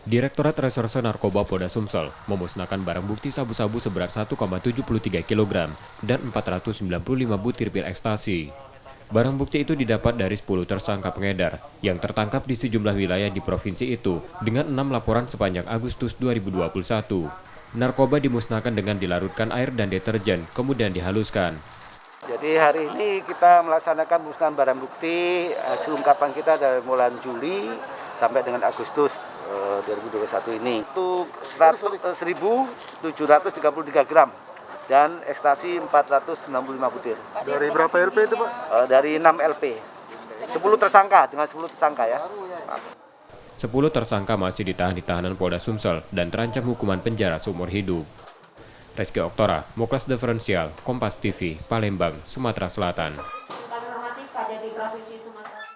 Direktorat Reserse Narkoba Polda Sumsel memusnahkan barang bukti sabu-sabu seberat 1,73 kg dan 495 butir pil ekstasi. Barang bukti itu didapat dari 10 tersangka pengedar yang tertangkap di sejumlah wilayah di provinsi itu dengan 6 laporan sepanjang Agustus 2021. Narkoba dimusnahkan dengan dilarutkan air dan deterjen, kemudian dihaluskan. Jadi hari ini kita melaksanakan musnahan barang bukti hasil ungkapan kita dari bulan Juli sampai dengan Agustus 2021 ini. Itu 1.733 gram dan ekstasi 495 butir. Dari berapa LP itu, Pak? Dari 6 LP. 10 tersangka dengan 10 tersangka ya. 10 tersangka masih ditahan di tahanan Polda Sumsel dan terancam hukuman penjara seumur hidup. Reski Oktora, Moklas Diferensial, Kompas TV, Palembang, Sumatera Selatan. Kami hormati Kajati Provinsi Sumatera